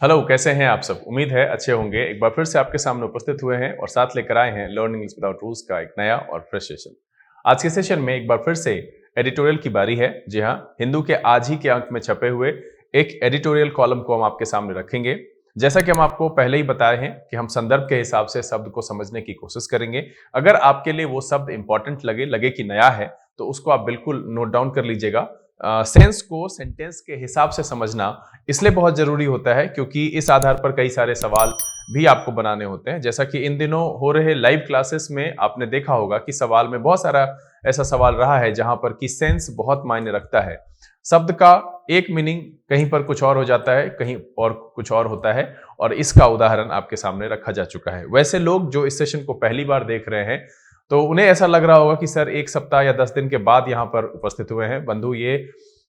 Hello, कैसे हैं आप सब? उम्मीद है अच्छे होंगे। एक बार फिर से आपके सामने उपस्थित हुए हैं और साथ लेकर आए हैं लर्न इंग्लिश विदाउट रूल्स का एक नया और फ्रेश सेशन। आज के सेशन में एक बार फिर से एडिटोरियल की बारी है। जी हाँ, हिंदू के आज ही के अंक में छपे हुए एक एडिटोरियल कॉलम को हम आपके सामने रखेंगे। जैसा कि हम आपको पहले ही बताए हैं कि हम संदर्भ के हिसाब से शब्द को समझने की कोशिश करेंगे। अगर आपके लिए वो शब्द इंपॉर्टेंट लगे कि नया है, तो उसको आप बिल्कुल नोट डाउन कर लीजिएगा। सेंस को सेंटेंस के हिसाब से समझना इसलिए बहुत जरूरी होता है क्योंकि इस आधार पर कई सारे सवाल भी आपको बनाने होते हैं। जैसा कि इन दिनों हो रहे लाइव क्लासेस में आपने देखा होगा कि सवाल में बहुत सारा ऐसा सवाल रहा है जहां पर कि सेंस बहुत मायने रखता है। शब्द का एक मीनिंग कहीं पर कुछ और हो जाता है, कहीं और कुछ और होता है, और इसका उदाहरण आपके सामने रखा जा चुका है। वैसे लोग जो इस सेशन को पहली बार देख रहे हैं, तो उन्हें ऐसा लग रहा होगा कि सर 1 सप्ताह या 10 दिन के बाद यहाँ पर उपस्थित हुए हैं। बंधु, ये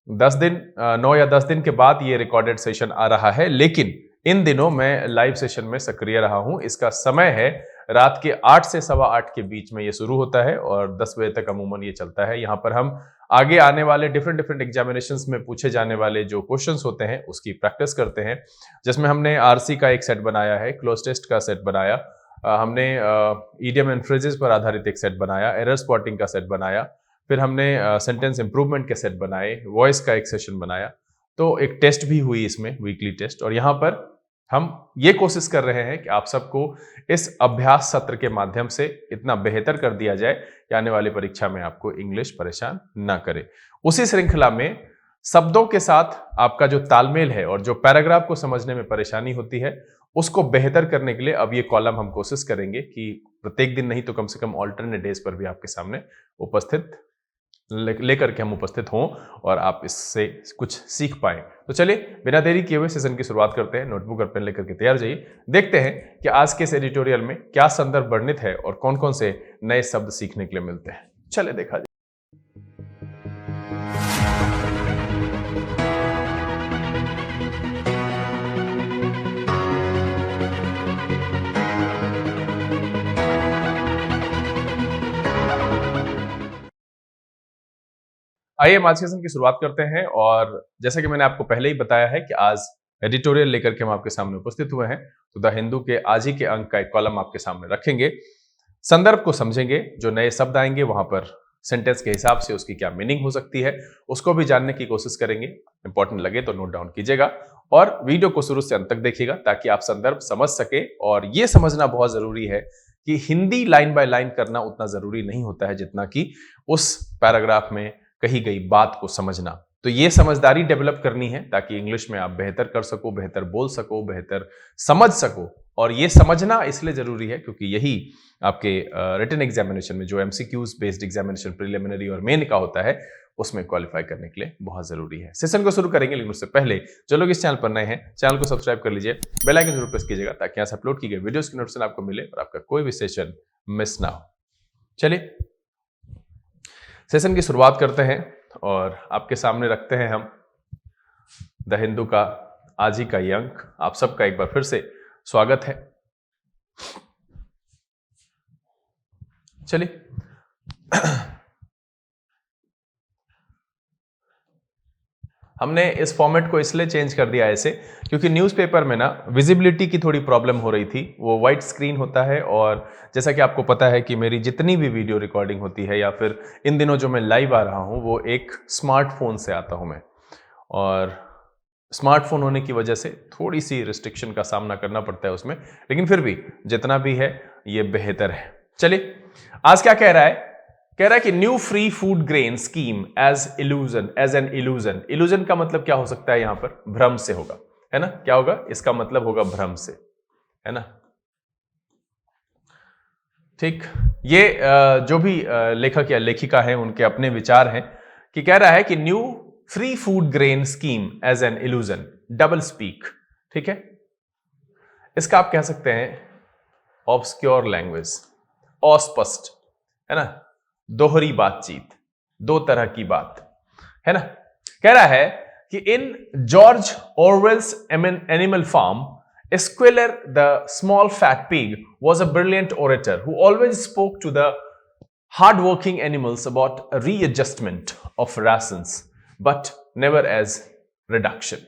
10 दिन 9 या 10 दिन के बाद ये रिकॉर्डेड सेशन आ रहा है, लेकिन इन दिनों मैं लाइव सेशन में सक्रिय रहा हूं। इसका समय है रात के 8 से सवा 8 के बीच में ये शुरू होता है और 10 बजे तक अमूमन ये चलता है। यहाँ पर हम आगे आने वाले डिफरेंट एग्जामिनेशंस में पूछे जाने वाले जो क्वेश्चंस होते हैं उसकी प्रैक्टिस करते हैं, जिसमें हमने आरसी का एक सेट बनाया है, क्लोज टेस्ट का सेट बनाया, हमने ईडियम एंड फ्रेजेस पर आधारित एक सेट बनाया, एरर स्पॉटिंग का सेट बनाया, फिर हमने सेंटेंस इंप्रूवमेंट के सेट बनाए, वॉइस का एक सेशन बनाया। तो एक टेस्ट भी हुई इसमें, वीकली टेस्ट। और यहाँ पर हम ये कोशिश कर रहे हैं कि आप सबको इस अभ्यास सत्र के माध्यम से इतना बेहतर कर दिया जाए कि आने वाली परीक्षा में आपको इंग्लिश परेशान ना करे। उसी श्रृंखला में शब्दों के साथ आपका जो तालमेल है और जो पैराग्राफ को समझने में परेशानी होती है, उसको बेहतर करने के लिए अब ये कॉलम हम कोशिश करेंगे कि प्रत्येक दिन नहीं तो कम से कम ऑल्टरनेट डेज पर भी आपके सामने उपस्थित लेकर के हम उपस्थित हों और आप इससे कुछ सीख पाएं। तो चलिए बिना देरी किए हुए सेशन की शुरुआत करते हैं। नोटबुक और पेन लेकर के तैयार जाइए। देखते हैं कि आज के इस एडिटोरियल में क्या संदर्भ वर्णित है और कौन कौन से नए शब्द सीखने के लिए मिलते हैं। चलिए देखा जाए। आइए हम आज के सेशन की शुरुआत करते हैं। और जैसा कि मैंने आपको पहले ही बताया है कि आज एडिटोरियल लेकर के हम आपके सामने उपस्थित हुए हैं, तो द हिंदू के आज ही के अंक का एक कॉलम आपके सामने रखेंगे। संदर्भ को समझेंगे, जो नए शब्द आएंगे वहां पर सेंटेंस के हिसाब से उसकी क्या मीनिंग हो सकती है उसको भी जानने की कोशिश करेंगे। इंपॉर्टेंट लगे तो नोट डाउन कीजिएगा और वीडियो को शुरू से अंत तक देखिएगा ताकि आप संदर्भ समझ सके। और यह समझना बहुत जरूरी है कि हिंदी लाइन बाय लाइन करना उतना जरूरी नहीं होता है जितना कि उस पैराग्राफ में कही गई बात को समझना। तो ये समझदारी डेवलप करनी है ताकि इंग्लिश में आप बेहतर कर सको, बेहतर बोल सको, बेहतर समझ सको। और ये समझना इसलिए जरूरी है क्योंकि यही आपके रिटन एग्जामिनेशन में जो एमसीक्यूज बेस्ड एग्जामिनेशन प्रिलिमिनरी और मेन का होता है उसमें क्वालिफाई करने के लिए बहुत जरूरी है। सेशन को शुरू करेंगे, लेकिन उससे पहले जो लोग इस चैनल पर नए हैं, चैनल को सब्सक्राइब कर लीजिए, बेल आइकन जरूर प्रेस कीजिएगा ताकि यहाँ से अपलोड की गई वीडियोस की नोटिफिकेशन आपको मिले और आपका कोई भी सेशन मिस ना हो। चलिए सेशन की शुरुआत करते हैं और आपके सामने रखते हैं हम द हिंदू का आज ही का ये अंक। आप सबका एक बार फिर से स्वागत है। चलिए हमने इस फॉर्मेट को इसलिए चेंज कर दिया ऐसे क्योंकि न्यूज़पेपर में ना विजिबिलिटी की थोड़ी प्रॉब्लम हो रही थी। वो वाइट स्क्रीन होता है और जैसा कि आपको पता है कि मेरी जितनी भी वीडियो रिकॉर्डिंग होती है या फिर इन दिनों जो मैं लाइव आ रहा हूं वो एक स्मार्टफोन से आता हूं मैं, और स्मार्टफोन होने की वजह से थोड़ी सी रिस्ट्रिक्शन का सामना करना पड़ता है उसमें, लेकिन फिर भी जितना भी है ये बेहतर है। चलिए आज क्या कह रहा है? कह रहा है कि new free food grain scheme as an illusion. Illusion का मतलब क्या हो सकता है? यहां पर भ्रम से होगा, है ना? क्या होगा? इसका मतलब होगा भ्रम से, है ना? ठीक, ये जो भी लेखक या लेखिका है उनके अपने विचार हैं कि कह रहा है कि new free food grain scheme as an illusion, double speak. ठीक है, इसका आप कह सकते हैं ऑब्सक्योर लैंग्वेज, अस्पष्ट, है ना? दोहरी बातचीत, दो तरह की बात, है ना? कह रहा है कि in George Orwell's Animal Farm, Squealer the small fat pig was a brilliant orator who always spoke to the hard-working animals about a readjustment of rations, but never as reduction.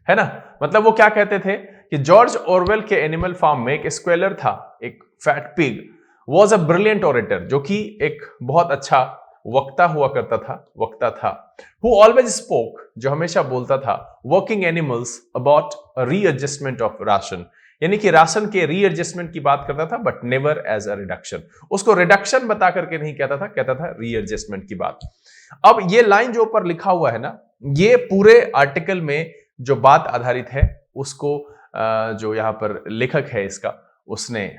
है ना? मतलब वो क्या कहते थे कि जॉर्ज ऑरवेल के animal farm में एक स्क्वेलर था, एक fat pig, was a brilliant orator, जो कि एक बहुत अच्छा वक्ता हुआ करता था, वक्ता था, हु ऑलवेज स्पोक, जो हमेशा बोलता था, working animals about readjustment of ration, यानी कि राशन के रीएडजस्टमेंट की बात करता था, but never as a reduction. उसको रिडक्शन बता करके नहीं कहता था रीएडजस्टमेंट की बात। अब ये लाइन जो ऊपर लिखा हुआ है ना, ये पूरे आर्टिकल में जो बात आधारित है उसको जो यहां पर लेखक है इसका, उसने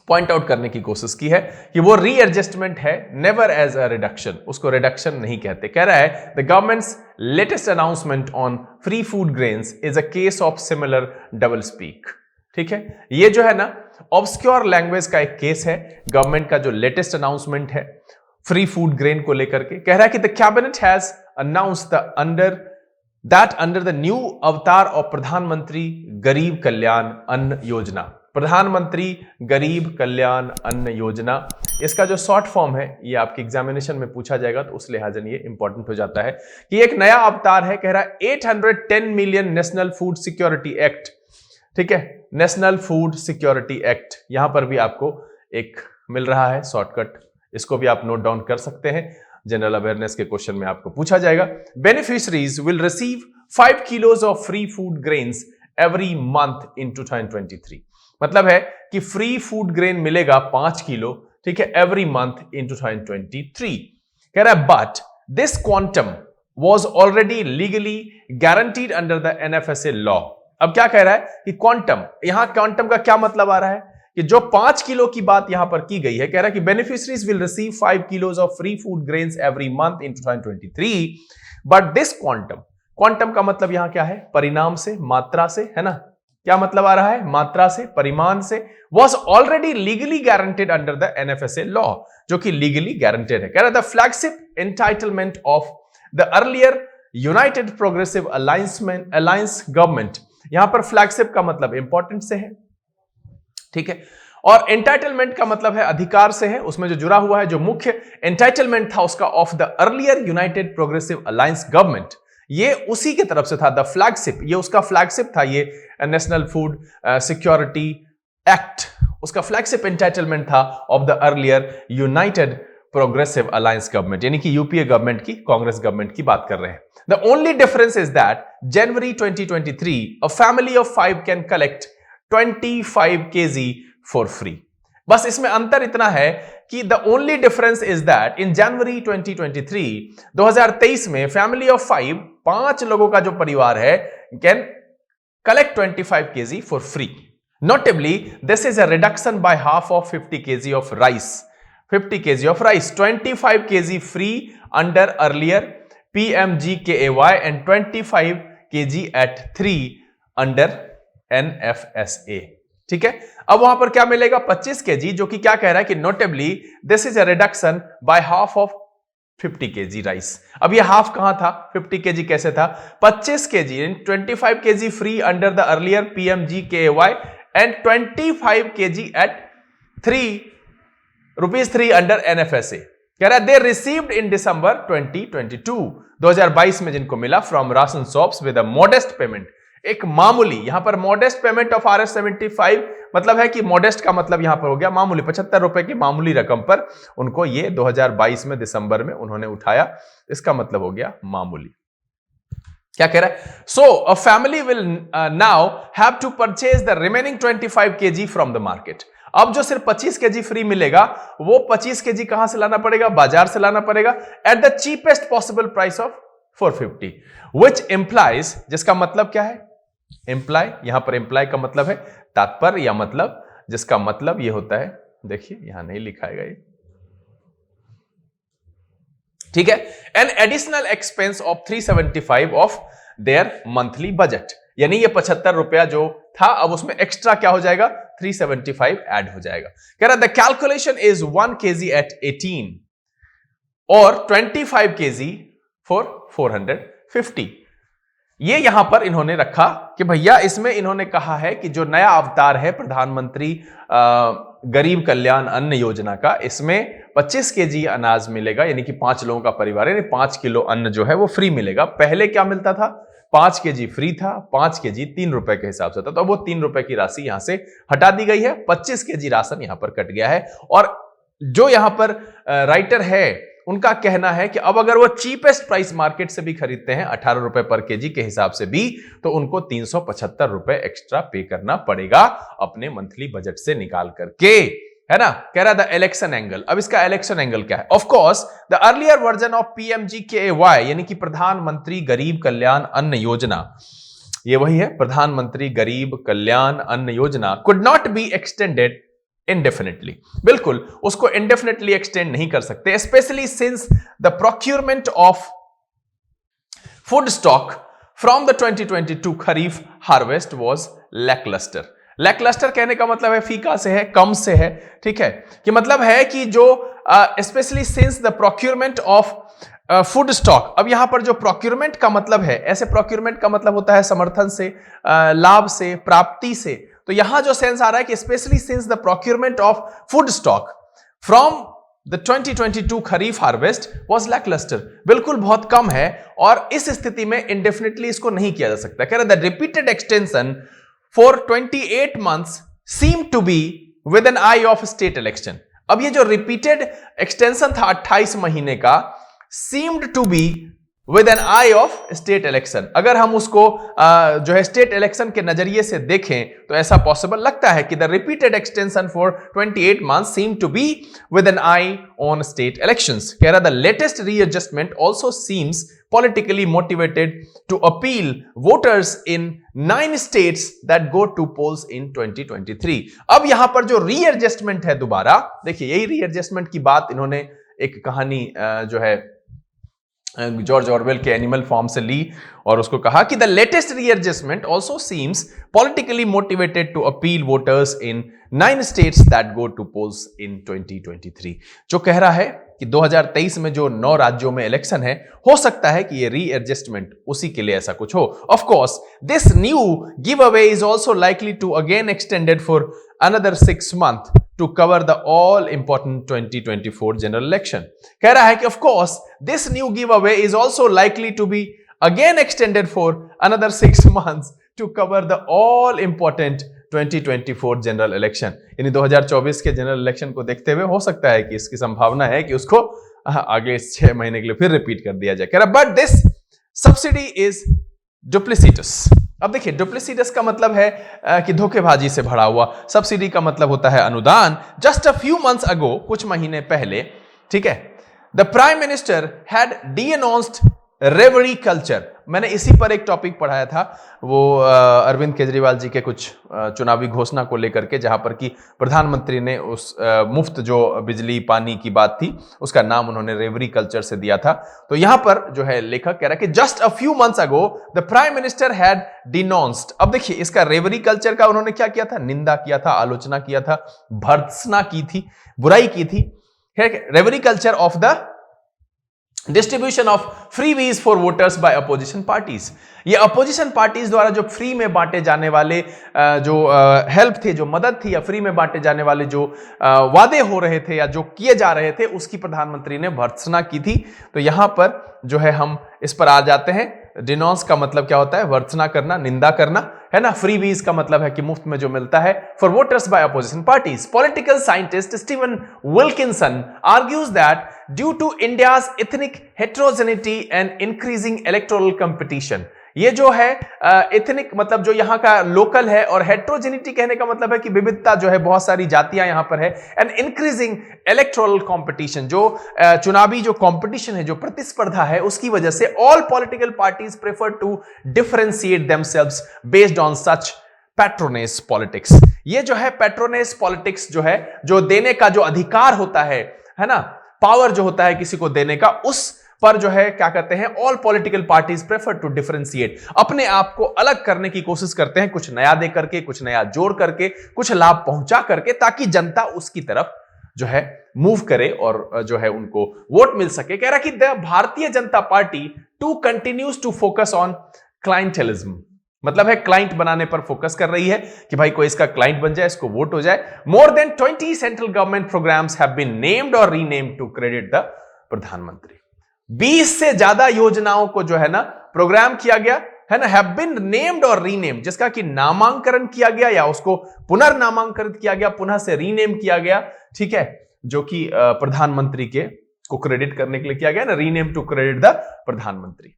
पॉइंट आउट करने की कोशिश की है कि वो रीएडजस्टमेंट है, नेवर एज अ रिडक्शन, उसको रिडक्शन नहीं कहते। कह रहा है the governments latest announcement on free food grains is a case of similar double speak. ठीक है, ये जो है ना ऑब्सक्योर लैंग्वेज का एक केस है, गवर्नमेंट का जो लेटेस्ट अनाउंसमेंट है फ्री फूड ग्रेन को लेकर के। कह रहा है कि the cabinet has announced under the new अवतार ऑफ प्रधानमंत्री गरीब कल्याण अन्न योजना। प्रधानमंत्री गरीब कल्याण अन्न योजना, इसका जो शॉर्ट फॉर्म है ये आपके एग्जामिनेशन में पूछा जाएगा, तो उस लिहाजन ये इंपॉर्टेंट हो जाता है कि एक नया अवतार है। कह रहा है 810 million national food security act. ठीक है, नेशनल फूड सिक्योरिटी एक्ट, यहां पर भी आपको एक मिल रहा है शॉर्टकट, इसको भी आप नोट डाउन कर सकते हैं, जनरल अवेयरनेस के क्वेश्चन में आपको पूछा जाएगा। Beneficiaries will receive 5 kilos of free food grains every month in 2023। मतलब है कि फ्री फूड ग्रेन मिलेगा 5 किलो, ठीक है, एवरी मंथ इन 2023। कह रहा है but this quantum was already legally guaranteed under the NFSA law. अब क्या कह रहा है कि क्वांटम, यहां क्वांटम का क्या मतलब आ रहा है कि जो 5 किलो की बात यहां पर की गई है, कह रहा है कि beneficiaries will receive 5 kilos of free food grains every month in 2023, but this quantum, quantum का मतलब यहां क्या है, परिणाम से, मात्रा से, है ना, क्या मतलब आ रहा है, मात्रा से, परिमाण से, was already legally guaranteed under the NFSA law, जो कि लीगली गारंटेड है। कह रहा है the flagship entitlement of the earlier United progressive alliance government, यहां पर फ्लैगशिप का मतलब इंपॉर्टेंट से है, ठीक है, और एंटाइटलमेंट का मतलब है अधिकार से है, उसमें जो जुड़ा हुआ है, जो मुख्य एंटाइटलमेंट था उसका of the earlier United progressive alliance government, ये उसी की तरफ से था। द फ्लैगशिप, ये उसका फ्लैगशिप था, ये नेशनल फूड सिक्योरिटी एक्ट, उसका फ्लैगशिप एंटाइटलमेंट था of the earlier United progressive alliance government, यानी कि यूपीए गवर्नमेंट की, कांग्रेस गवर्नमेंट की बात कर रहे हैं। The only difference is that January 2023 a family of 5 can collect 25 kg for free. बस इसमें अंतर इतना है कि the only difference is that in January 2023 में फैमिली ऑफ 5 लोगों का जो परिवार है can collect 25 kg for free. Notably this is a reduction by half of 50 kg of rice, 50 kg of rice, 25 kg free under earlier PMGKAY and 25 kg at 3 under NFSA। ठीक है, अब वहां पर क्या मिलेगा, 25 kg, जो कि क्या कह रहा है कि notably this is a reduction by half of 50 kg rice. अब ये हाफ कहां था, 50 kg कैसे था, 25 kg, 25 kg free under the earlier PMGKAY and 25 kg at 3 rupees 3 under NFSA। कह रहा है दे रिसीव्ड इन दिसंबर 2022 में जिनको मिला from ration shops with a modest payment, एक मामूली, यहां पर मॉडेस्ट पेमेंट ऑफ RS75 मतलब है कि मॉडेस्ट का मतलब यहां पर हो गया मामूली, 75 रुपए की मामूली रकम पर उनको ये 2022 में दिसंबर में उन्होंने उठाया, इसका मतलब हो गया मामूली। क्या कह रहा है, so a family will now have to purchase the remaining 25 kg from the market. अब जो सिर्फ 25 kg फ्री मिलेगा, वो 25 kg कहां से लाना पड़ेगा, बाजार से लाना पड़ेगा, at the cheapest possible price of 450, which implies, जिसका मतलब क्या है, इंप्लाई, यहां पर इंप्लाई का मतलब है तात्पर्य या मतलब, जिसका मतलब ये होता है, देखिए यहां नहीं लिखाएगा ये, ठीक है, an additional expense of 375 of their monthly budget, यानी ये 75 रुपया जो था अब उसमें एक्स्ट्रा क्या हो जाएगा, 375 ऐड हो जाएगा। कह रहा the calculation is 1 kg at 18 और 25 kg फॉर 450। ये यहां पर इन्होंने रखा कि भैया इसमें इन्होंने कहा है कि जो नया अवतार है प्रधानमंत्री गरीब कल्याण अन्न योजना का, इसमें 25 kg अनाज मिलेगा, यानी कि 5 लोगों का परिवार है, 5 किलो अन्न जो है वो फ्री मिलेगा। पहले क्या मिलता था, 5 केजी फ्री था, 5 केजी 3 रुपए के हिसाब से था, तो वो 3 रुपए की राशि यहां से हटा दी गई है, 25 केजी राशन यहां पर कट गया है। और जो यहां पर राइटर है उनका कहना है कि अब अगर वो चीपेस्ट प्राइस मार्केट से भी खरीदते हैं 18 रुपए पर केजी के हिसाब से भी, तो उनको 375 रुपए एक्स्ट्रा पे करना पड़ेगा अपने मंथली बजट से निकाल करके, है ना। कह रहा था इलेक्शन एंगल। अब इसका इलेक्शन एंगल क्या है? Of course the earlier version of PMGKY यानी कि प्रधानमंत्री गरीब कल्याण अन्न योजना, ये वही है प्रधानमंत्री गरीब कल्याण अन्न योजना, could not be extended indefinitely। बिल्कुल उसको indefinitely extend नहीं कर सकते, especially since the procurement of food stock from the 2022 kharif harvest was lackluster। lackluster कहने का मतलब है फीका से है, कम से है, ठीक है, कि मतलब है कि जो especially since the procurement of food stock. अब यहां पर जो प्रोक्यूरमेंट का मतलब है, ऐसे प्रोक्यूरमेंट का मतलब होता है समर्थन से, लाभ से, प्राप्ति से, तो यहां जो सेंस आ रहा है कि specially since the procurement of food stock from the 2022 kharif harvest was lacklustre, बिल्कुल बहुत कम है, और इस स्थिति में इंडेफिनिटली इसको नहीं किया जा सकता। कह रहे the repeated extension for 28 months seem to be with an eye of state election. अब ये जो रिपीटेड एक्सटेंशन था 28 महीने का, seemed to be with an eye of state election, अगर हम उसको जो है स्टेट इलेक्शन के नजरिए से देखें तो ऐसा पॉसिबल लगता है कि the repeated extension for 28 months seem to be with an eye on state elections। कह रहा the latest readjustment also seems politically motivated to appeal voters in 9 states that go to polls in 2023। अब यहां पर जो readjustment है, दोबारा देखिए यही रीएडजस्टमेंट की बात इन्होंने एक कहानी जो है जॉर्ज ऑरवेल के एनिमल फॉर्म से ली और उसको कहा कि the latest readjustment also seems politically motivated to appeal voters in 9 states that go to polls in 2023। जो कह रहा है कि 2023 में जो 9 राज्यों में इलेक्शन है, हो सकता है कि ये रीएडजस्टमेंट उसी के लिए ऐसा कुछ हो। Of course this new give away is also likely to again extended for another 6 months to cover the all important 2024 general election। कह रहा है कि of course this new giveaway is also likely to be again extended for another 6 months to cover the all important 2024 general election. यानी 2024 के general election को देखते हुए हो सकता है कि इसकी संभावना है कि उसको आगे 6 महीने के लिए फिर रिपीट कर दिया जाए। कह रहा बट दिस सब्सिडी इज डुप्लिसिटस। अब देखिए डुप्लिसिटस का मतलब है कि धोखेबाजी से भरा हुआ, सब्सिडी का मतलब होता है अनुदान। Just a few months ago, कुछ महीने पहले, ठीक है, the prime minister had denounced revdi culture. मैंने इसी पर एक टॉपिक पढ़ाया था, वो अरविंद केजरीवाल जी के कुछ चुनावी घोषणा को लेकर के, जहां पर कि प्रधानमंत्री ने उस मुफ्त जो बिजली पानी की बात थी उसका नाम उन्होंने रेवरी कल्चर से दिया था। तो यहां पर जो है लेखक कह रहा है कि just a few months ago the prime minister had denounced. अब देखिए इसका रेवरी कल्चर का उन्होंने क्या किया था? निंदा किया था, आलोचना किया था, भर्त्सना की थी, बुराई की थी। Revdi culture of the distribution of freebies for voters by opposition parties. ये अपोजिशन पार्टीज द्वारा जो फ्री में बांटे जाने वाले जो हेल्प थे, जो मदद थी, या फ्री में बांटे जाने वाले जो वादे हो रहे थे या जो किए जा रहे थे, उसकी प्रधानमंत्री ने भर्त्सना की थी। तो यहां पर जो है हम इस पर आ जाते हैं। डिनॉन्स का मतलब क्या होता है? भर्त्सना करना, निंदा करना, है ना। फ्रीवीज का मतलब है कि मुफ्त में जो मिलता है। For voters by opposition parties. Political scientist Steven Wilkinson argues that due to India's ethnic heterogeneity and increasing electoral competition. ये जो है एथनिक मतलब जो यहाँ का लोकल है, और हेट्रोजेनिटी कहने का मतलब है कि विविधता जो है, बहुत सारी जातियां यहाँ पर है, एंड इंक्रीजिंग इलेक्टोरल कंपटीशन, जो चुनावी जो कंपटीशन है, जो प्रतिस्पर्धा है, उसकी वजह से all political parties prefer to differentiate themselves based on such patronage politics. ये जो है पैट्रोनेज पॉलिटिक्स जो है, जो देने का जो अधिकार होता है ना, पावर जो होता है किसी को देने का, उस पर जो है क्या कहते हैं, all political parties prefer to differentiate, अपने आप को अलग करने की कोशिश करते हैं, कुछ नया दे करके, कुछ नया जोड़ करके, कुछ लाभ पहुंचा करके, ताकि जनता उसकी तरफ जो है मूव करे और जो है उनको वोट मिल सके। कह रहा कि Bharatiya Janata Party to continues to focus on clientelism, मतलब है क्लाइंट बनाने पर फोकस कर रही है कि भाई कोई इसका क्लाइंट बन जाए, इसको वोट हो जाए। More than 20 central government programmes have been named और रीनेम्ड टू क्रेडिट द प्रधानमंत्री। 20 से ज्यादा योजनाओं को जो है ना प्रोग्राम किया गया, है ना, हैव बीन नेम्ड और रीनेम्ड, जिसका कि नामांकन किया गया या उसको पुनर्नामांकित किया गया, पुनः से रीनेम किया गया, ठीक है, जो कि प्रधानमंत्री के को क्रेडिट करने के लिए किया गया ना, रीनेम टू क्रेडिट द प्रधानमंत्री।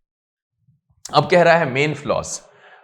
अब कह रहा है मेन फ्लॉस,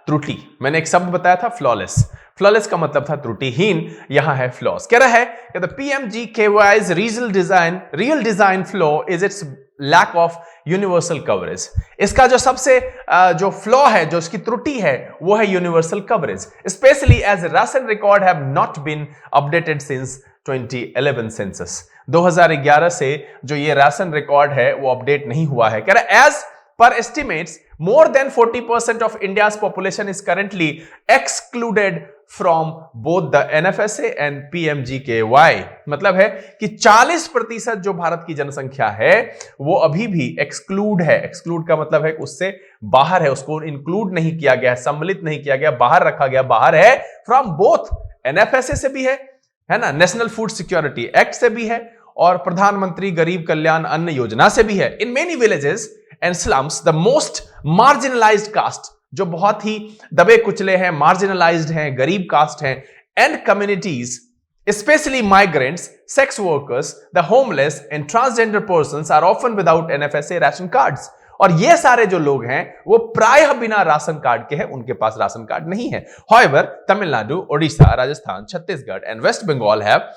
त्रुटि। मैंने एक शब्द बताया था फ्लॉलेस, फ्लॉलेस का मतलब था त्रुटिहीन, यहां है फ्लॉस। कह रहा है कि the PMGKY's real design flaw is its lack of universal coverage. इसका जो सबसे जो फ्लॉ है, जो इसकी त्रुटि है, वो है universal coverage, especially as ration record have not been updated since 2011 census. 2011 से जो ये राशन रिकॉर्ड है वो अपडेट नहीं हुआ है। कह रहा है as per estimates more than 40% of India's population is currently excluded from both the NFSA and PMGKY। मतलब है कि 40% जो भारत की जनसंख्या है वो अभी भी एक्सक्लूड है। एक्सक्लूड का मतलब है कि उससे बाहर है, उसको इंक्लूड नहीं किया गया, सम्मिलित नहीं किया गया, बाहर रखा गया, बाहर है फ्रॉम बोथ NFSA से भी है ना, नेशनल फूड सिक्योरिटी एक्ट से भी है, और प्रधानमंत्री गरीब कल्याण अन्न योजना से भी है। In many villages and slums the most marginalised caste, जो बहुत ही दबे कुचले हैं, मार्जिनलाइज्ड हैं, गरीब कास्ट हैं, and communities especially migrants, sex workers, the homeless and transgender persons are often without NFSA ration cards. और ये सारे जो लोग हैं वो प्रायः बिना राशन कार्ड के हैं, उनके पास राशन कार्ड नहीं है। However, Tamil Nadu, Odisha, Rajasthan, Chhattisgarh and West Bengal have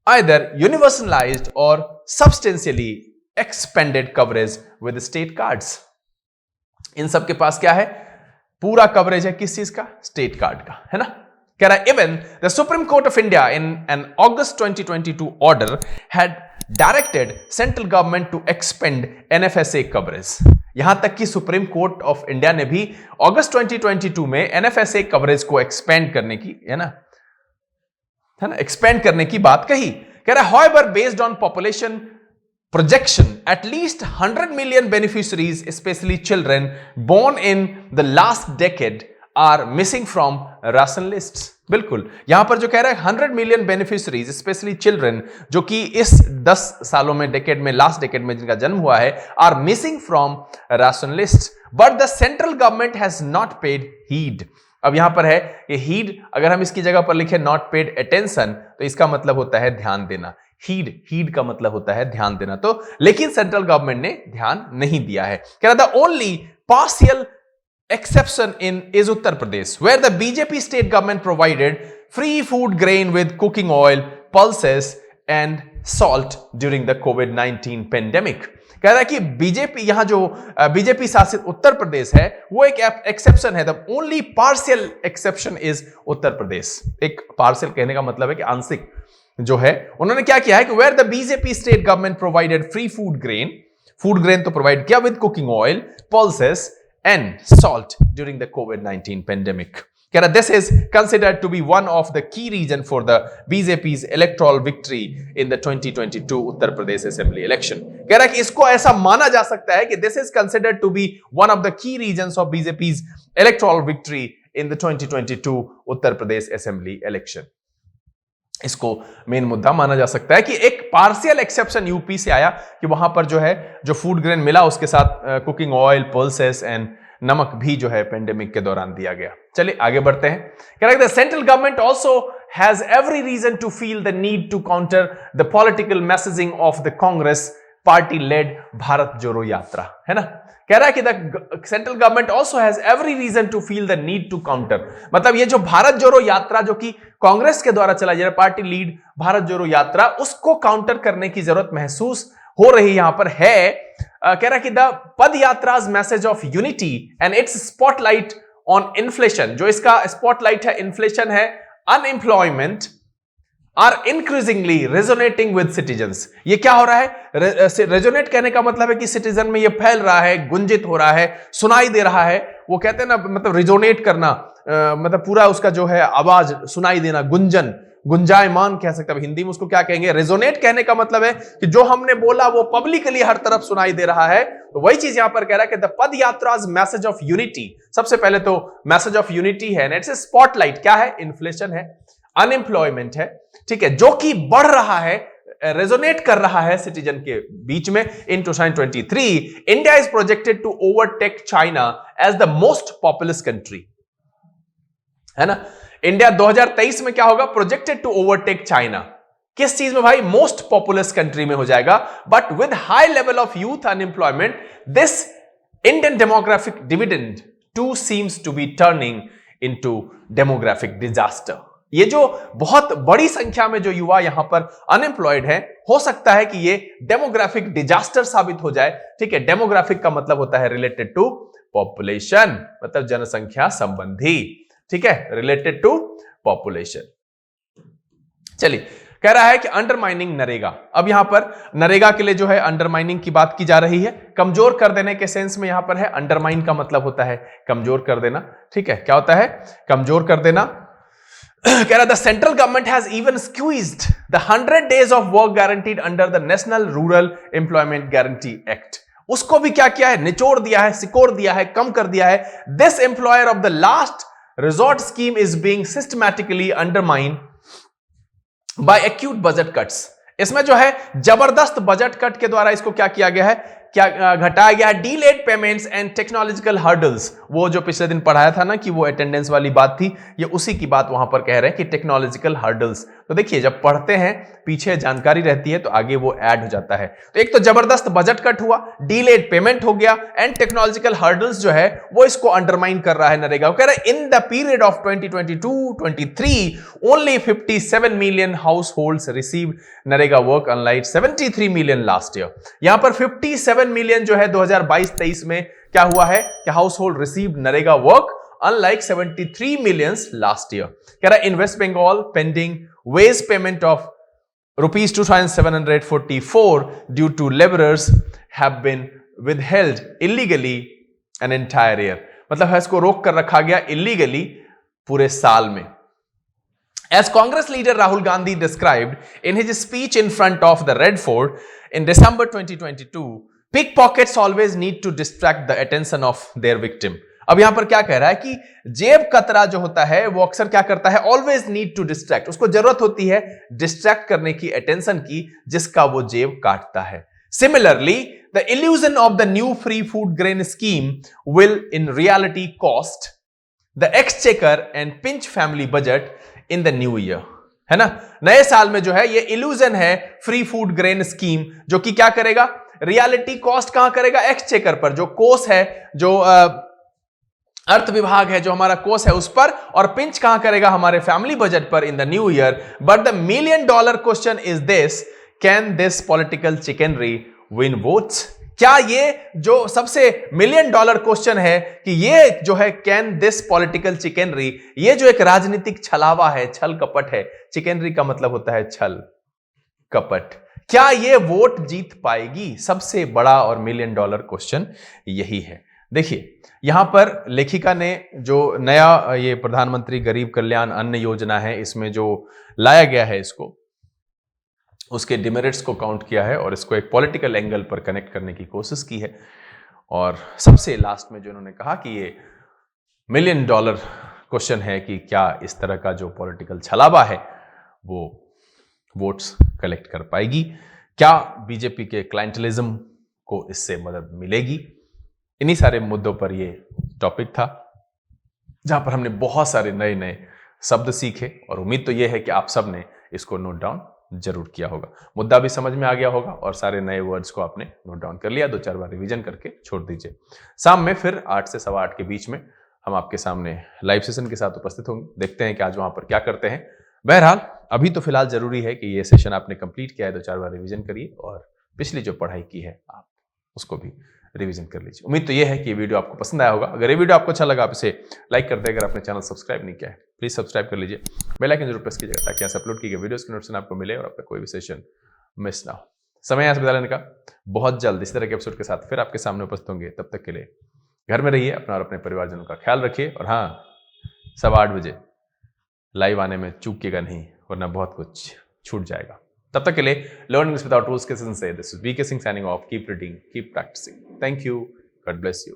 either universalized or substantially expanded coverage with state cards। इन सब के पास क्या है, पूरा कवरेज है, किस चीज का, स्टेट कार्ड का, है ना। कह रहा है even the Supreme Court of India in an August 2022 order had directed central government to expand NFSA coverage. यहां तक कि सुप्रीम कोर्ट ऑफ इंडिया ने भी अगस्त 2022 में NFSA कवरेज को एक्सपेंड करने की, है ना, एक्सपेंड करने की बात कही। कह रहा है however based on population projection at least 100 million beneficiaries especially children born in the last decade are missing from ration lists। बिल्कुल यहां पर जो कह रहा है 100 मिलियन बेनिफिशरीज स्पेशली चिल्ड्रन, जो कि इस 10 सालों में, डेकेड में, लास्ट डेकेड में जिनका जन्म हुआ है, are missing from ration list, but the central government has not paid heed. अब यहां पर है कि हीड, अगर हम इसकी जगह पर लिखे नॉट पेड अटेंशन, तो इसका मतलब होता है ध्यान देना। हीड का मतलब होता है ध्यान देना, तो लेकिन सेंट्रल गवर्नमेंट ने ध्यान नहीं दिया है। कह रहा था only partial exception in is Uttar Pradesh, where the BJP state government provided free food grain with cooking oil, pulses and salt during the COVID-19 pandemic। कह रहा है कि बीजेपी, यहां जो बीजेपी शासित उत्तर प्रदेश है वो एक एक्सेप्शन है। The only partial exception is Uttar Pradesh. एक पार्शियल कहने का मतलब है कि आंशिक जो है, उन्होंने क्या किया है कि where the BJP state government provided free food grain तो प्रोवाइड किया with cooking oil, pulses and salt during the COVID-19 pandemic। कह रहा this is considered to be one of the key reason for the BJP's electoral victory in the 2022 Uttar Pradesh assembly election. कह रहा कि इसको ऐसा माना जा सकता है कि this is considered to be one of the key regions of BJP's electoral victory in the 2022 Uttar Pradesh assembly election. इसको मेन मुद्दा माना जा सकता है कि एक पार्शियल एक्सेप्शन यूपी से आया कि वहां पर जो है, जो फूड ग्रेन मिला उसके साथ कुकिंग ऑयल, पल्सेस एंड नमक भी जो है पेंडेमिक के दौरान दिया गया। चलिए आगे बढ़ते हैं। कह रहा है central government also has every reason to feel the need to counter the political messaging of the Congress party led Bharat Jodo Yatra, है ना। कह रहा है कि the central government also has every reason to feel the need to counter, मतलब ये जो भारत जोड़ो यात्रा जो कि कांग्रेस के द्वारा चलाई जा रही पार्टी लीड भारत जोड़ो यात्रा, उसको काउंटर करने की जरूरत महसूस हो रही यहां पर है। कह रहा कि the padyatra's message of unity and its spotlight on inflation, जो इसका स्पॉटलाइट है इन्फ्लेशन है, unemployment are increasingly resonating with citizens. ये क्या हो रहा है, रेजोनेट कहने का मतलब है कि सिटीजन में ये फैल रहा है, गुंजित हो रहा है, सुनाई दे रहा है। वो कहते हैं ना, मतलब रिजोनेट करना, मतलब पूरा उसका जो है आवाज सुनाई देना, गुंजन, गुंजायमान कह सकते हैं हिंदी में, उसको क्या कहेंगे, रेजोनेट कहने का मतलब है कि जो हमने बोला वो पब्लिकली हर तरफ सुनाई दे रहा है। तो वही चीज यहां पर कह रहा है कि the padyatra's message of unity, सबसे पहले तो मैसेज ऑफ यूनिटी है, नेट से स्पॉटलाइट क्या है, इन्फ्लेशन है, अनएम्प्लॉयमेंट है, ठीक है, जो कि बढ़ रहा है, रेजोनेट कर रहा है सिटीजन के बीच में। In 2023 India is projected to overtake China as the most populous country, है ना। इंडिया 2023 में क्या होगा, प्रोजेक्टेड टू ओवरटेक चाइना। किस चीज में भाई, मोस्ट पॉपुलस कंट्री में हो जाएगा। But with high level of youth unemployment this Indian demographic dividend too seems to be turning into demographic disaster. ये जो बहुत बड़ी संख्या में जो युवा यहां पर अनएम्प्लॉयड है, हो सकता है कि ये डेमोग्राफिक डिजास्टर साबित हो जाए। ठीक है, डेमोग्राफिक का मतलब होता है रिलेटेड टू पॉपुलेशन, मतलब जनसंख्या संबंधी। ठीक है, रिलेटेड टू पॉपुलेशन। चलिए, कह रहा है कि अंडरमाइनिंग नरेगा। अब यहां पर नरेगा के लिए जो है अंडरमाइनिंग की बात की जा रही है, कमजोर कर देने के सेंस में यहां पर है। अंडरमाइन का मतलब होता है कमजोर कर देना। ठीक है, क्या होता है, कमजोर कर देना। कह रहा the central government has even squeezed the 100 days of work guaranteed under the national rural employment guarantee act. उसको भी क्या किया है, निचोड़ दिया है, सिकोड़ दिया है, कम कर दिया है। This employer of the last resort scheme is being systematically undermine by acute budget cuts. इसमें जो है जबरदस्त बजट कट के द्वारा इसको क्या किया गया है, क्या घटाया गया है, डीलेड पेमेंट्स एंड टेक्नोलॉजिकल हर्डल्स। वो जो पिछले दिन पढ़ाया था ना कि वो अटेंडेंस वाली बात थी, ये उसी की बात वहां पर कह रहे हैं कि टेक्नोलॉजिकल हर्डल्स। तो देखिए, जब पढ़ते हैं पीछे जानकारी रहती है तो आगे वो ऐड हो जाता है। तो एक तो जबरदस्त बजट कट हुआ, डीलेड पेमेंट हो गया, एंड टेक्नोलॉजिकल हर्डल्स जो है वो इसको अंडरमाइन कर रहा है नरेगा। कह रहा है in the period of 2022-23 only 57 million house holds receive NREGA work unlike 73 million last year. यहां पर 57 मिलियन जो है 2022-23 में क्या हुआ है कि household receive NREGA work unlike 73 millions last year. कह रहा है in West Bengal pending wage payment of rupees 2,744 due to laborers have been withheld illegally an entire year। मतलब है इसको रोक कर रखा गया illegally पूरे साल में। As Congress leader Rahul Gandhi described in his speech in front of the Red Fort in December 2022, pickpockets always need to distract the attention of their victim। अब यहां पर क्या कह रहा है कि जेब कतरा जो होता है वो अक्सर क्या करता है, ऑलवेज नीड टू डिस्ट्रैक्ट। उसको जरूरत होती है डिस्ट्रैक्ट करने की, अटेंशन की, जिसका वो जेब काटता है। Similarly the illusion of the new free food grain scheme will in reality cost the exchequer and pinch family budget in the new year. है ना, नए साल में जो है ये इल्यूजन है फ्री फूड ग्रेन स्कीम, जो कि क्या करेगा, रियलिटी कॉस्ट कहां करेगा, एक्सचेकर पर, जो कोष है, जो अर्थ विभाग है, जो हमारा कोष है उस पर, और पिंच कहां करेगा, हमारे फैमिली बजट पर in the new year. But the $1 million question is this, can this political chicanery win votes. क्या ये जो सबसे $1 million क्वेश्चन है कि ये जो है कैन दिस पॉलिटिकल चिकनरी, ये जो एक राजनीतिक छलावा है, छल कपट है, चिकनरी का मतलब होता है छल कपट, क्या ये वोट जीत पाएगी? सबसे बड़ा और $1 million क्वेश्चन यही है। देखिए, यहां पर लेखिका ने जो नया ये प्रधानमंत्री गरीब कल्याण अन्न योजना है, इसमें जो लाया गया है इसको, उसके डिमेरिट्स को काउंट किया है और इसको एक पॉलिटिकल एंगल पर कनेक्ट करने की कोशिश की है। और सबसे लास्ट में जो उन्होंने कहा कि ये $1 million क्वेश्चन है कि क्या इस तरह का जो पॉलिटिकल छलावा है वो वोट्स कलेक्ट कर पाएगी, क्या बीजेपी के क्लाइंटलिज्म को इससे मदद मिलेगी। इन्हीं सारे मुद्दों पर ये टॉपिक था, जहां पर हमने बहुत सारे नए नए शब्द सीखे, और उम्मीद तो ये है कि आप सब ने इसको नोट डाउन जरूर किया होगा, मुद्दा भी समझ में आ गया होगा, और सारे नए वर्ड्स को आपने नोट डाउन कर लिया। 2-4 बार रिवीजन करके छोड़ दीजिए। शाम में फिर 8 से 8:15 के बीच में हम आपके सामने लाइव सेशन के साथ उपस्थित होंगे। देखते हैं कि आज वहां पर क्या करते हैं। बहरहाल अभी तो फिलहाल जरूरी है कि ये सेशन आपने कंप्लीट किया है, 2-4 बार रिवीजन करिए, और पिछली जो पढ़ाई की है आप उसको भी रिवीजन कर लीजिए। उम्मीद तो ये है कि ये वीडियो आपको पसंद आया होगा। अगर ये वीडियो आपको अच्छा लगा, आप इसे लाइक कर दें। अगर आपने चैनल सब्सक्राइब नहीं किया है, प्लीज सब्सक्राइब कर लीजिए, बेल आइकन जरूर प्रेस कीजिएगा, ताकि यहाँ से अपलोड की गई वीडियोस की नोटिफिकेशन आपको मिले और आपका कोई भी सेशन मिस ना हो। समय यहाँ से बता लेने का, बहुत जल्द इस तरह के एपिसोड के साथ फिर आपके सामने उपस्थित होंगे। तब तक के लिए घर में रहिए, अपना और अपने परिवारजनों का ख्याल रखिए, और हाँ, 8:15 बजे लाइव आने में चूकिएगा नहीं, वरना बहुत कुछ छूट जाएगा। तब तक के लिए लर्न इंग्लिश विदाउट रूल्स के सेशन से this is VK Singh signing off. Keep reading, keep practising. Thank you, God bless you.